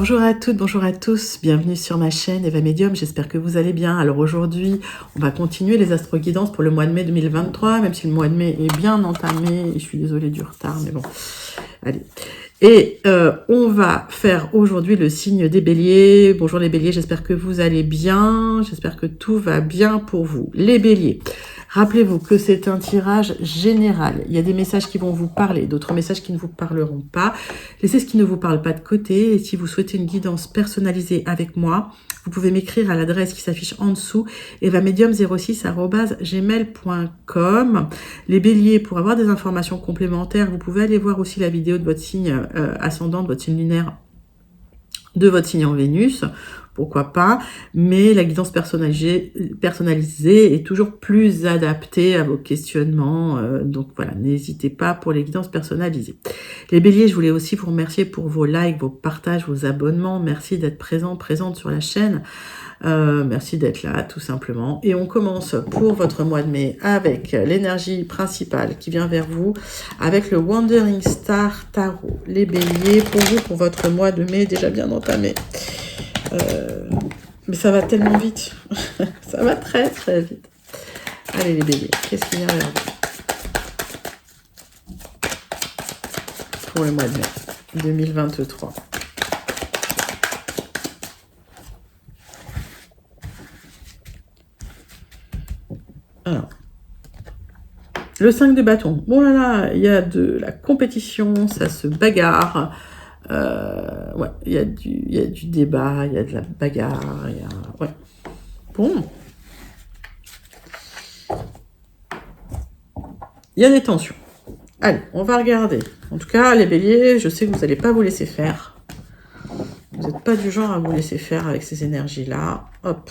Bonjour à toutes, bonjour à tous, bienvenue sur ma chaîne Eva Medium, j'espère que vous allez bien. Alors aujourd'hui, on va continuer les astro-guidances pour le mois de mai 2023, même si le mois de mai est bien entamé, et je suis désolée du retard, mais bon, allez. Et on va faire aujourd'hui le signe des béliers. Bonjour les béliers, j'espère que vous allez bien, j'espère que tout va bien pour vous. Les béliers, rappelez-vous que c'est un tirage général. Il y a des messages qui vont vous parler, d'autres messages qui ne vous parleront pas. Laissez ce qui ne vous parle pas de côté. Et si vous souhaitez une guidance personnalisée avec moi, vous pouvez m'écrire à l'adresse qui s'affiche en dessous, evamedium06@gmail.com. Les béliers, pour avoir des informations complémentaires, vous pouvez aller voir aussi la vidéo de votre signe ascendant, de votre signe lunaire, de votre signe en Vénus, pourquoi pas, mais la guidance personnalisée est toujours plus adaptée à vos questionnements, donc voilà, n'hésitez pas pour les guidances personnalisées. Les béliers, je voulais aussi vous remercier pour vos likes, vos partages, vos abonnements, merci d'être présente sur la chaîne, merci d'être là tout simplement, et on commence pour votre mois de mai avec l'énergie principale qui vient vers vous, avec le Wandering Star Tarot. Les béliers, pour vous, pour votre mois de mai déjà bien entamé. Mais ça va tellement vite. Ça va très très vite. Allez les béliers, qu'est-ce qu'il y a vers vous pour le mois de mai 2023? Alors, le 5 de bâton. Bon là là, il y a de la compétition, ça se bagarre. Ouais, il y a du débat, il y a de la bagarre, il y a... Ouais. Bon. Il y a des tensions. Allez, on va regarder. En tout cas, les béliers, je sais que vous n'allez pas vous laisser faire. Vous n'êtes pas du genre à vous laisser faire avec ces énergies-là. Hop.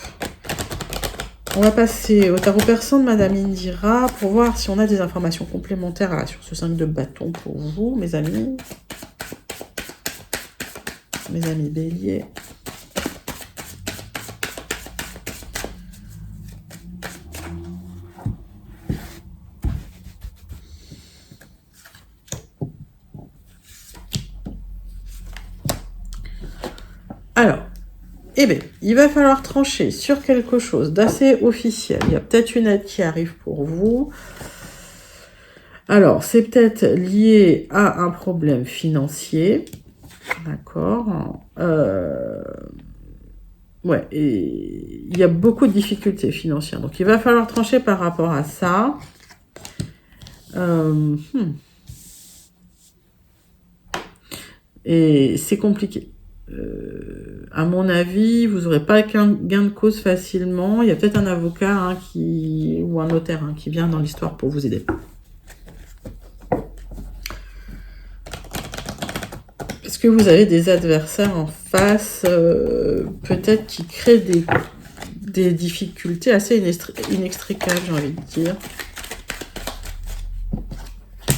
On va passer au tarot persan de Madame Indira pour voir si on a des informations complémentaires là, sur ce 5 de bâton pour vous, mes amis. Mes amis béliers. Alors, eh bien, il va falloir trancher sur quelque chose d'assez officiel. Il y a peut-être une aide qui arrive pour vous. Alors, c'est peut-être lié à un problème financier. D'accord. Ouais, et il y a beaucoup de difficultés financières. Donc, il va falloir trancher par rapport à ça. Et c'est compliqué. À mon avis, vous n'aurez pas qu'un gain de cause facilement. Il y a peut-être un avocat ou un notaire qui vient dans l'histoire pour vous aider. Est-ce que vous avez des adversaires en face, peut-être qui créent des difficultés assez inextricables, j'ai envie de dire.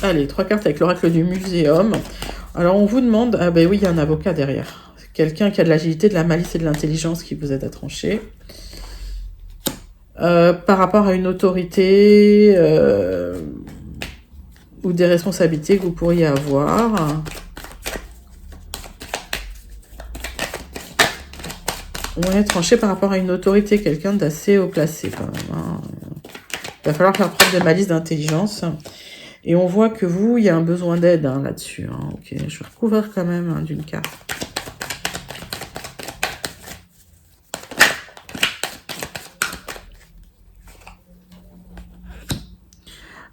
Allez, 3 cartes avec l'oracle du muséum. Alors, on vous demande... Ah ben oui, il y a un avocat derrière. Quelqu'un qui a de l'agilité, de la malice et de l'intelligence qui vous aide à trancher. Par rapport à une autorité ou des responsabilités que vous pourriez avoir. Ouais, trancher par rapport à une autorité, quelqu'un d'assez haut placé quand même. Il va falloir faire preuve de malice, d'intelligence. Et on voit que vous, il y a un besoin d'aide là-dessus. Ok, je vais recouvrir quand même d'une carte.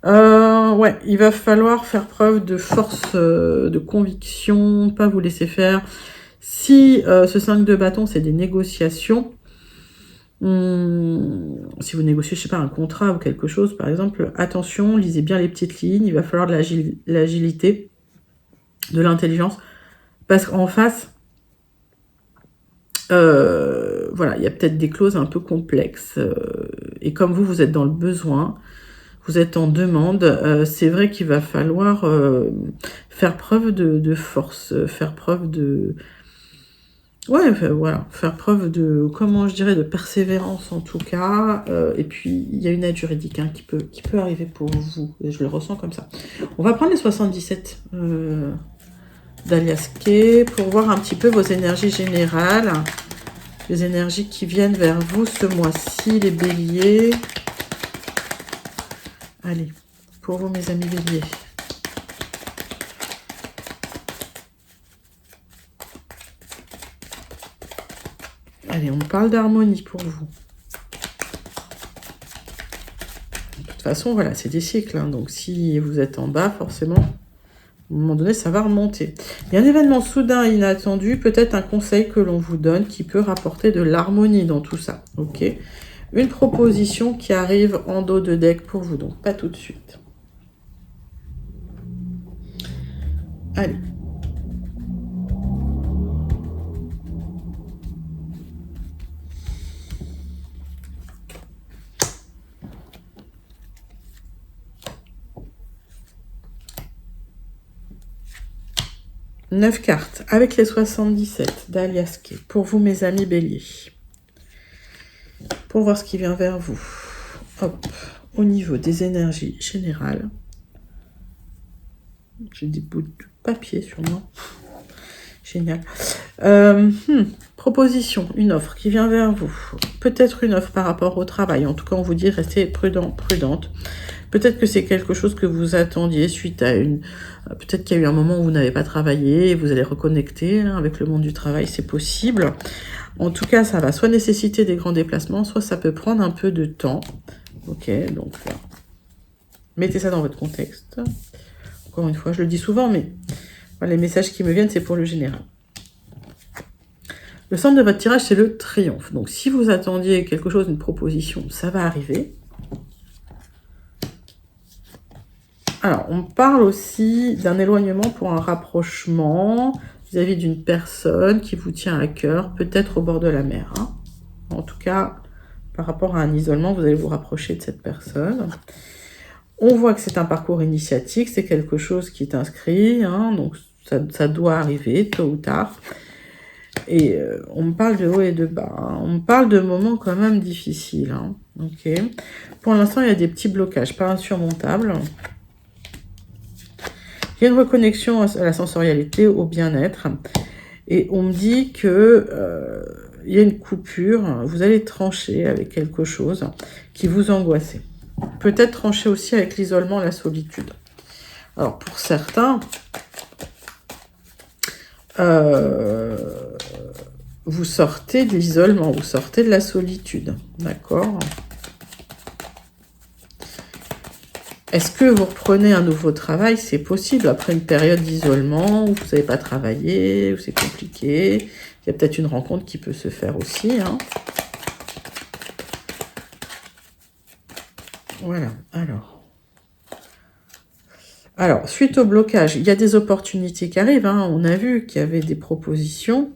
Ouais, il va falloir faire preuve de force, de conviction, pas vous laisser faire. Si ce 5 de bâton, c'est des négociations, si vous négociez, je sais pas, un contrat ou quelque chose, par exemple, attention, lisez bien les petites lignes, il va falloir de l'agilité, de l'intelligence, parce qu'en face, voilà, il y a peut-être des clauses un peu complexes, et comme vous êtes dans le besoin, vous êtes en demande, c'est vrai qu'il va falloir faire preuve de force, faire preuve de... Ouais, voilà, faire preuve de, comment je dirais, de persévérance en tout cas. Et puis, il y a une aide juridique qui peut arriver pour vous. Et je le ressens comme ça. On va prendre les 77 d'Alias Kay pour voir un petit peu vos énergies générales. Les énergies qui viennent vers vous ce mois-ci, les béliers. Allez, pour vous, mes amis béliers. Allez, on parle d'harmonie pour vous. De toute façon, voilà, c'est des cycles. Hein, donc, si vous êtes en bas, forcément, à un moment donné, ça va remonter. Il y a un événement soudain et inattendu, peut-être un conseil que l'on vous donne qui peut rapporter de l'harmonie dans tout ça. Ok. Une proposition qui arrive en dos de deck pour vous, donc pas tout de suite. Allez. Neuf cartes avec les 77 d'Alias Kay. Pour vous, mes amis béliers. Pour voir ce qui vient vers vous. Hop. Au niveau des énergies générales. J'ai des bouts de papier sur moi. Génial. Proposition, une offre qui vient vers vous. Peut-être une offre par rapport au travail. En tout cas, on vous dit restez prudent, prudente. Peut-être que c'est quelque chose que vous attendiez suite à une... Peut-être qu'il y a eu un moment où vous n'avez pas travaillé et vous allez reconnecter avec le monde du travail, c'est possible. En tout cas, ça va soit nécessiter des grands déplacements, soit ça peut prendre un peu de temps. Ok, donc mettez ça dans votre contexte. Encore une fois, je le dis souvent, mais voilà, les messages qui me viennent, c'est pour le général. Le centre de votre tirage, c'est le triomphe. Donc, si vous attendiez quelque chose, une proposition, ça va arriver. Alors, on parle aussi d'un éloignement pour un rapprochement vis-à-vis d'une personne qui vous tient à cœur, peut-être au bord de la mer. Hein. En tout cas, par rapport à un isolement, vous allez vous rapprocher de cette personne. On voit que c'est un parcours initiatique, c'est quelque chose qui est inscrit, hein, donc ça doit arriver tôt ou tard. Et on me parle de haut et de bas. Hein. On me parle de moments quand même difficiles. Hein. Okay. Pour l'instant, il y a des petits blocages, pas insurmontables. Il y a une reconnexion à la sensorialité, au bien-être. Et on me dit que il y a une coupure. Vous allez trancher avec quelque chose qui vous angoissait. Peut-être trancher aussi avec l'isolement, la solitude. Alors, pour certains, vous sortez de l'isolement, vous sortez de la solitude. D'accord ? Est-ce que vous reprenez un nouveau travail? C'est possible après une période d'isolement où vous n'avez pas travaillé, où c'est compliqué. Il y a peut-être une rencontre qui peut se faire aussi. Hein. Voilà, alors, suite au blocage, il y a des opportunités qui arrivent. Hein. On a vu qu'il y avait des propositions.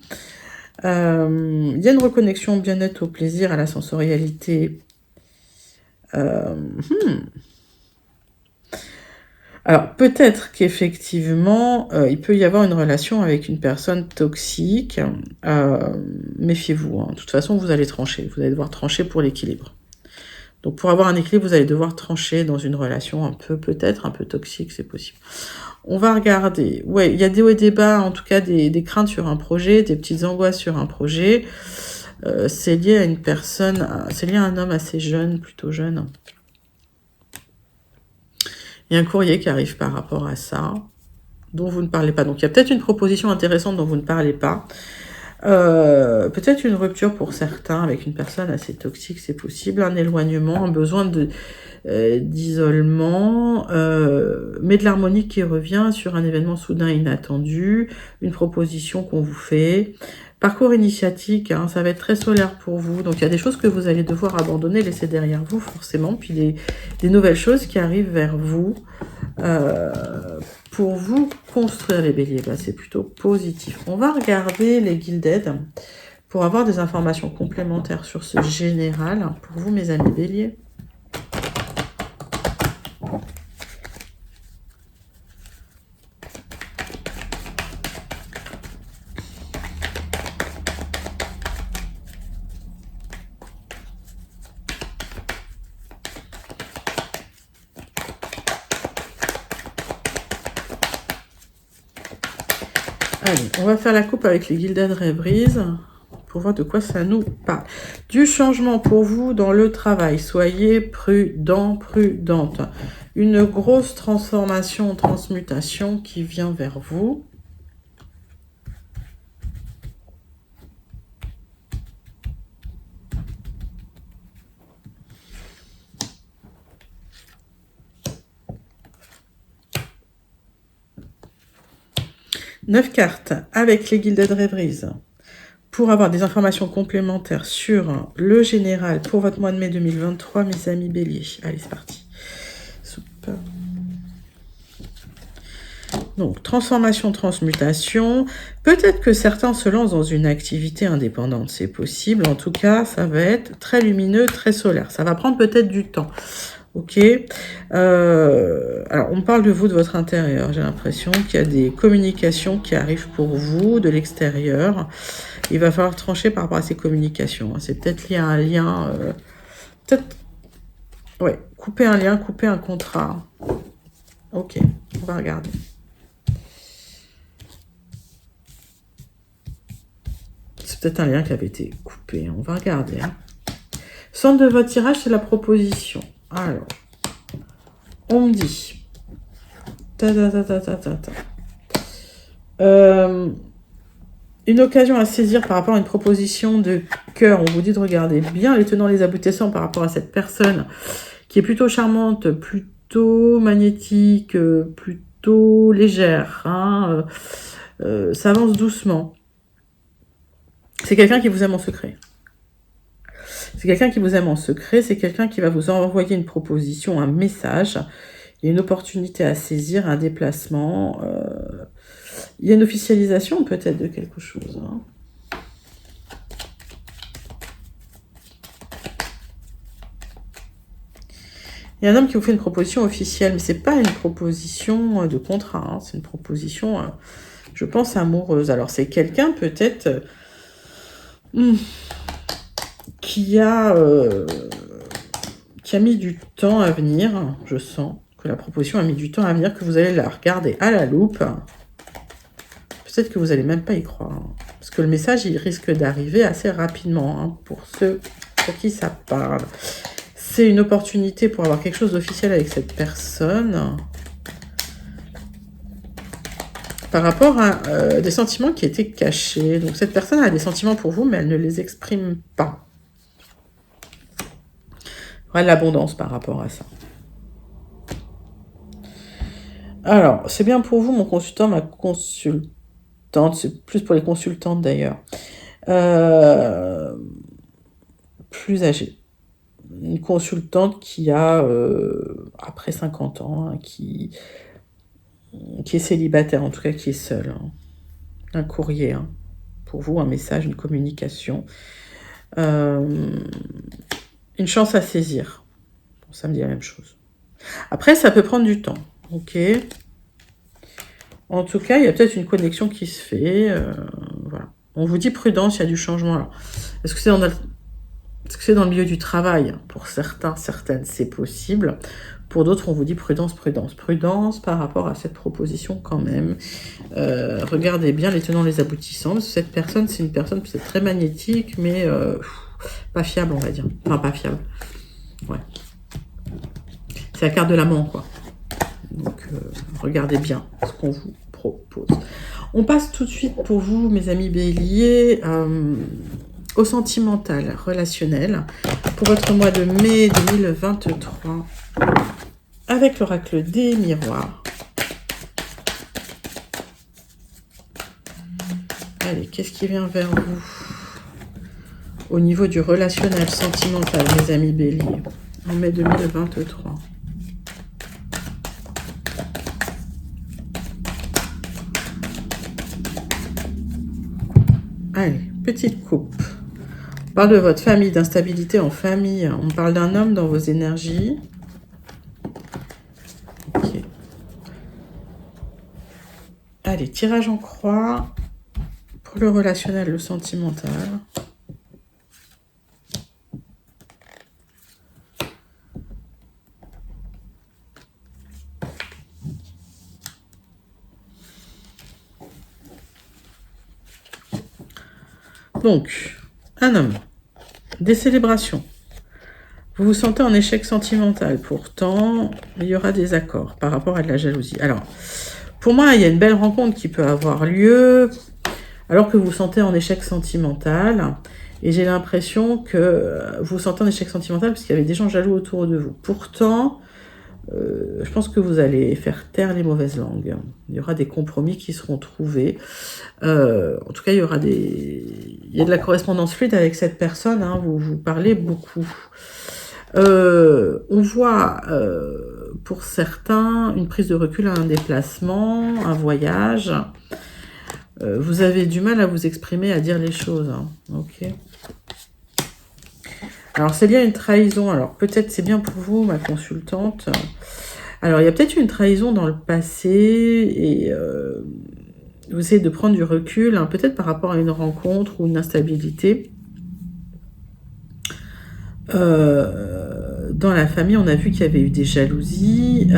Il y a une reconnexion au bien-être, au plaisir, à la sensorialité. Alors, peut-être qu'effectivement, il peut y avoir une relation avec une personne toxique. Méfiez-vous. Hein. De toute façon, vous allez trancher. Vous allez devoir trancher pour l'équilibre. Donc, pour avoir un équilibre, vous allez devoir trancher dans une relation peut-être un peu toxique, c'est possible. On va regarder. Ouais, il y a des hauts et des bas, en tout cas des craintes sur un projet, des petites angoisses sur un projet. C'est lié à une personne, c'est lié à un homme assez jeune, plutôt jeune. Il y a un courrier qui arrive par rapport à ça, dont vous ne parlez pas. Donc, il y a peut-être une proposition intéressante dont vous ne parlez pas. Peut-être une rupture pour certains avec une personne assez toxique, c'est possible. Un éloignement, un besoin d'isolement, mais de l'harmonie qui revient sur un événement soudain et inattendu, une proposition qu'on vous fait. Parcours initiatique, hein, ça va être très solaire pour vous. Donc, il y a des choses que vous allez devoir abandonner, laisser derrière vous, forcément. Puis, des nouvelles choses qui arrivent vers vous pour vous construire, les béliers. Bah, c'est plutôt positif. On va regarder les Gilded pour avoir des informations complémentaires sur ce général. Pour vous, mes amis béliers. Allez, on va faire la coupe avec les Gilded Rêveries pour voir de quoi ça nous parle. Du changement pour vous dans le travail. Soyez prudent, prudente. Une grosse transformation, transmutation qui vient vers vous. Neuf cartes avec les Gilded Rêveries. Pour avoir des informations complémentaires sur le général pour votre mois de mai 2023, mes amis béliers. Allez, c'est parti. Super. Donc, transformation, transmutation. Peut-être que certains se lancent dans une activité indépendante, c'est possible. En tout cas, ça va être très lumineux, très solaire. Ça va prendre peut-être du temps. Ok. Alors, on parle de vous, de votre intérieur. J'ai l'impression qu'il y a des communications qui arrivent pour vous de l'extérieur. Il va falloir trancher par rapport à ces communications. C'est peut-être lié à un lien. Peut-être. Ouais, couper un lien, couper un contrat. Ok, on va regarder. C'est peut-être un lien qui avait été coupé. On va regarder. Centre de votre tirage, c'est la proposition. Alors, on me dit. Une occasion à saisir par rapport à une proposition de cœur. On vous dit de regarder bien les tenants, les aboutissants par rapport à cette personne qui est plutôt charmante, plutôt magnétique, plutôt légère. Ça avance doucement. C'est quelqu'un qui vous aime en secret. C'est quelqu'un qui vous aime en secret. C'est quelqu'un qui va vous envoyer une proposition, un message. Il y a une opportunité à saisir, un déplacement. Il y a une officialisation peut-être de quelque chose. Il y a un homme qui vous fait une proposition officielle, mais c'est pas une proposition de contrat. C'est une proposition, je pense, amoureuse. Alors c'est quelqu'un peut-être qui a mis du temps à venir. Je sens que la proposition a mis du temps à venir, que vous allez la regarder à la loupe. Peut-être que vous n'allez même pas y croire. Parce que le message, il risque d'arriver assez rapidement pour ceux pour qui ça parle. C'est une opportunité pour avoir quelque chose d'officiel avec cette personne. Par rapport à des sentiments qui étaient cachés. Donc cette personne a des sentiments pour vous, mais elle ne les exprime pas. Il y a de l'abondance par rapport à ça. Alors, c'est bien pour vous, mon consultant, ma consultante. C'est plus pour les consultantes d'ailleurs. Plus âgée. Une consultante qui a après 50 ans, qui est célibataire, en tout cas qui est seule. Un courrier, pour vous, un message, une communication. Une chance à saisir. Bon, ça me dit la même chose. Après, ça peut prendre du temps. Ok. En tout cas, il y a peut-être une connexion qui se fait. Voilà. On vous dit prudence, il y a du changement. Alors, est-ce que c'est dans le milieu du travail? Pour certains, certaines, c'est possible. Pour d'autres, on vous dit prudence, prudence. Prudence par rapport à cette proposition quand même. Regardez bien les tenants, les aboutissants. Parce que cette personne, c'est une personne peut-être très magnétique, mais pas fiable, on va dire. Enfin, pas fiable. Ouais. C'est la carte de l'amant, quoi. Donc, regardez bien ce qu'on vous propose. On passe tout de suite pour vous, mes amis béliers, au sentimental, relationnel, pour votre mois de mai 2023, avec l'oracle des miroirs. Allez, qu'est-ce qui vient vers vous au niveau du relationnel sentimental, mes amis béliers, en mai 2023? Allez, petite coupe. On parle de votre famille, d'instabilité en famille. On parle d'un homme dans vos énergies. Ok. Allez, tirage en croix pour le relationnel, le sentimental. Donc, un homme, des célébrations. Vous vous sentez en échec sentimental. Pourtant, il y aura des accords par rapport à de la jalousie. Alors, pour moi, il y a une belle rencontre qui peut avoir lieu alors que vous vous sentez en échec sentimental. Et j'ai l'impression que vous vous sentez en échec sentimental parce qu'il y avait des gens jaloux autour de vous. Pourtant, je pense que vous allez faire taire les mauvaises langues. Il y aura des compromis qui seront trouvés. En tout cas, il y a de la correspondance fluide avec cette personne. Hein, vous parlez beaucoup. On voit pour certains une prise de recul à un déplacement, un voyage. Vous avez du mal à vous exprimer, à dire les choses. Hein. Ok. Alors, c'est bien une trahison. Alors, peut-être c'est bien pour vous, ma consultante. Alors, il y a peut-être une trahison dans le passé et vous essayez de prendre du recul, hein, peut-être par rapport à une rencontre ou une instabilité. Dans la famille, on a vu qu'il y avait eu des jalousies.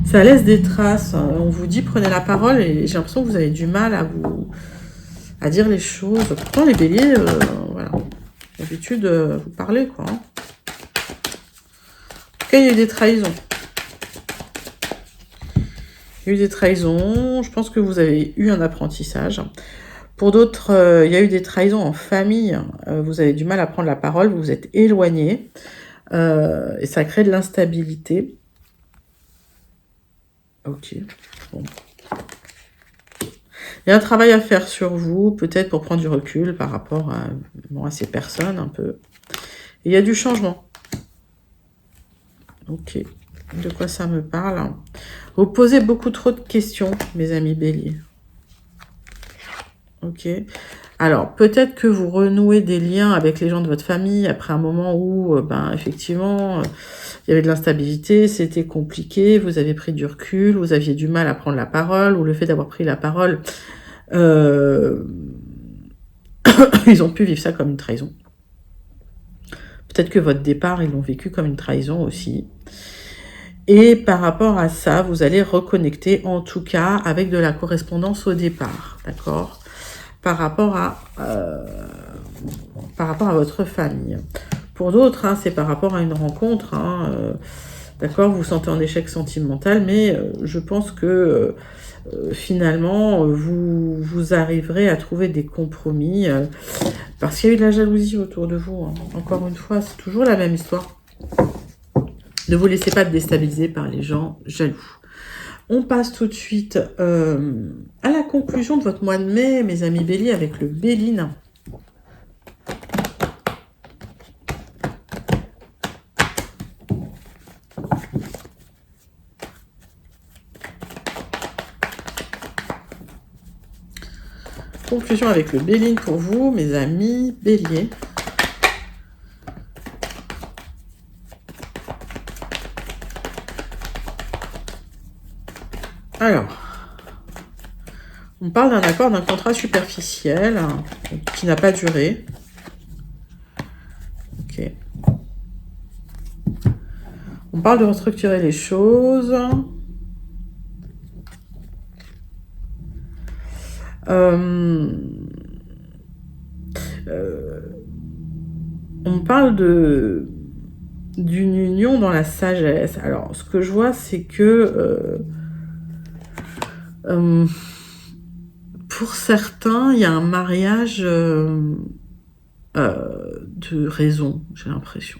Ça laisse des traces. On vous dit, prenez la parole et j'ai l'impression que vous avez du mal à dire les choses. Pourtant, les béliers, voilà, d'habitude, vous parlez, quoi. Hein. En tout cas, il y a eu des trahisons. Il y a eu des trahisons. Je pense que vous avez eu un apprentissage. Pour d'autres, il y a eu des trahisons en famille. Vous avez du mal à prendre la parole. Vous vous êtes éloigné. Et ça crée de l'instabilité. Ok. Bon. Il y a un travail à faire sur vous, peut-être pour prendre du recul par rapport à ces personnes un peu. Et il y a du changement. Ok. De quoi ça me parle? Vous posez beaucoup trop de questions, mes amis béliers. Ok. Alors, peut-être que vous renouez des liens avec les gens de votre famille après un moment où, effectivement, il y avait de l'instabilité, c'était compliqué, vous avez pris du recul, vous aviez du mal à prendre la parole, ou le fait d'avoir pris la parole, ils ont pu vivre ça comme une trahison. Peut-être que votre départ, ils l'ont vécu comme une trahison aussi. Et par rapport à ça, vous allez reconnecter, en tout cas, avec de la correspondance au départ, d'accord ? Par rapport à votre famille. Pour d'autres, hein, c'est par rapport à une rencontre, hein, d'accord, vous vous sentez en échec sentimental, mais je pense que finalement, vous arriverez à trouver des compromis, parce qu'il y a eu de la jalousie autour de vous. Hein. Encore une fois, c'est toujours la même histoire. Ne vous laissez pas déstabiliser par les gens jaloux. On passe tout de suite à la conclusion de votre mois de mai, mes amis béliers, avec le Béline. Conclusion avec le Béline pour vous, mes amis béliers. Alors, on parle d'un accord, d'un contrat superficiel qui n'a pas duré. Ok. On parle de restructurer les choses. On parle d'une union dans la sagesse. Alors, ce que je vois, c'est que pour certains, il y a un mariage de raison, j'ai l'impression.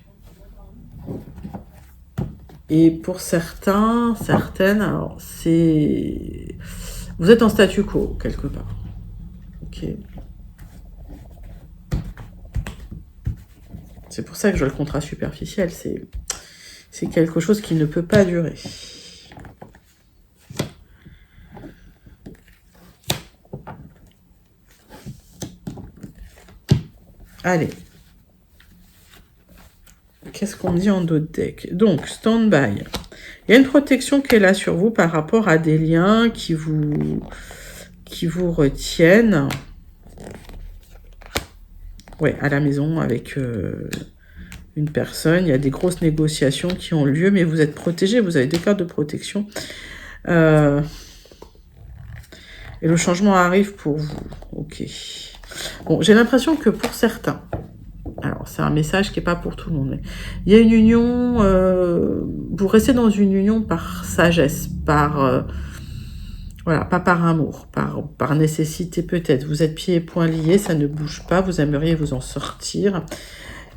Et pour certains, certaines, alors c'est... Vous êtes en statu quo, quelque part. Ok. C'est pour ça que je vois le contrat superficiel. C'est quelque chose qui ne peut pas durer. Allez. Qu'est-ce qu'on dit en d'autres decks? Donc, stand-by. Il y a une protection qui est là sur vous par rapport à des liens qui vous retiennent. Ouais, à la maison avec une personne. Il y a des grosses négociations qui ont lieu, mais vous êtes protégé. Vous avez 2 cartes de protection. Et le changement arrive pour vous. Ok. Bon, j'ai l'impression que pour certains, alors c'est un message qui n'est pas pour tout le monde, mais il y a une union, vous restez dans une union par sagesse, par... voilà, pas par amour, par nécessité peut-être. Vous êtes pieds et poings liés, ça ne bouge pas, vous aimeriez vous en sortir.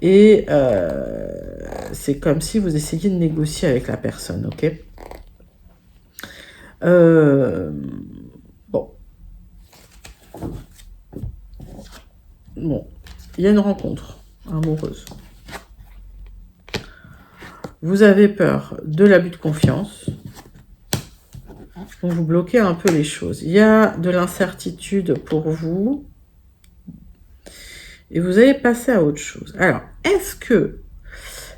Et c'est comme si vous essayiez de négocier avec la personne, ok? Bon. Bon, il y a une rencontre amoureuse. Vous avez peur de l'abus de confiance. Donc vous bloquez un peu les choses. Il y a de l'incertitude pour vous. Et vous allez passer à autre chose. Alors, est-ce que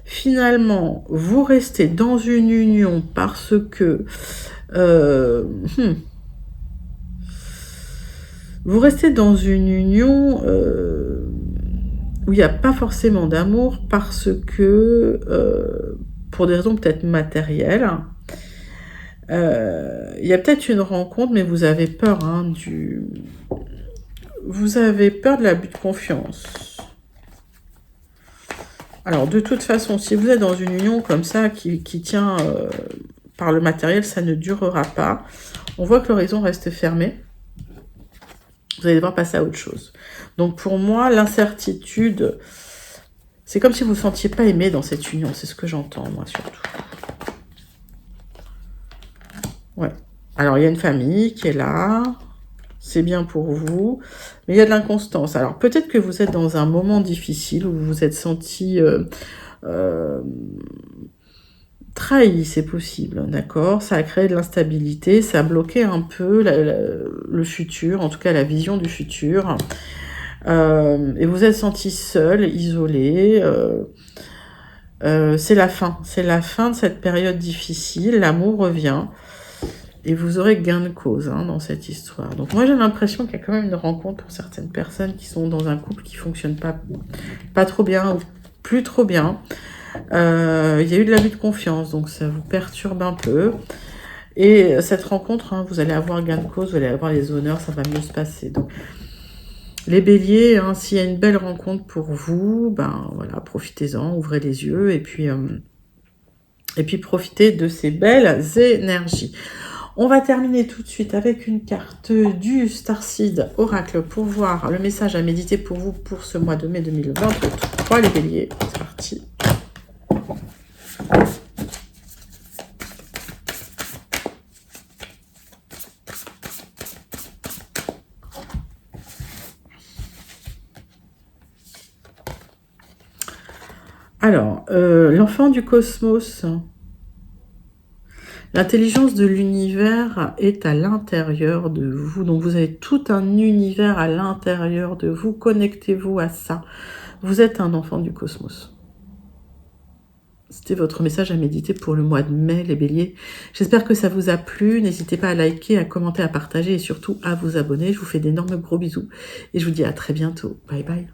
finalement, vous restez dans une union parce que... vous restez dans une union où il n'y a pas forcément d'amour parce que, pour des raisons peut-être matérielles, il y a peut-être une rencontre, mais vous avez peur vous avez peur de l'abus de confiance. Alors, de toute façon, si vous êtes dans une union comme ça, qui tient par le matériel, ça ne durera pas. On voit que l'horizon reste fermé. Vous allez devoir passer à autre chose. Donc, pour moi, l'incertitude, c'est comme si vous ne vous sentiez pas aimé dans cette union. C'est ce que j'entends, moi, surtout. Ouais. Alors, il y a une famille qui est là. C'est bien pour vous, mais il y a de l'inconstance. Alors, peut-être que vous êtes dans un moment difficile où vous vous êtes senti trahi, c'est possible, d'accord? Ça a créé de l'instabilité, ça a bloqué un peu le futur, en tout cas la vision du futur. Et vous êtes senti seul, isolé. C'est la fin de cette période difficile, l'amour revient. Et vous aurez gain de cause dans cette histoire. Donc moi j'ai l'impression qu'il y a quand même une rencontre pour certaines personnes qui sont dans un couple qui fonctionne pas trop bien ou plus trop bien. Il y a eu de l'abus de confiance, donc ça vous perturbe un peu. Et cette rencontre, vous allez avoir gain de cause, vous allez avoir les honneurs, ça va mieux se passer. Donc les béliers, s'il y a une belle rencontre pour vous, ben voilà, profitez-en, ouvrez les yeux et puis profitez de ces belles énergies. On va terminer tout de suite avec une carte du Starseed Oracle pour voir le message à méditer pour vous pour ce mois de mai 2023, les béliers. C'est parti. Alors, l'enfant du cosmos... L'intelligence de l'univers est à l'intérieur de vous. Donc, vous avez tout un univers à l'intérieur de vous. Connectez-vous à ça. Vous êtes un enfant du cosmos. C'était votre message à méditer pour le mois de mai, les béliers. J'espère que ça vous a plu. N'hésitez pas à liker, à commenter, à partager et surtout à vous abonner. Je vous fais d'énormes gros bisous. Et je vous dis à très bientôt. Bye bye.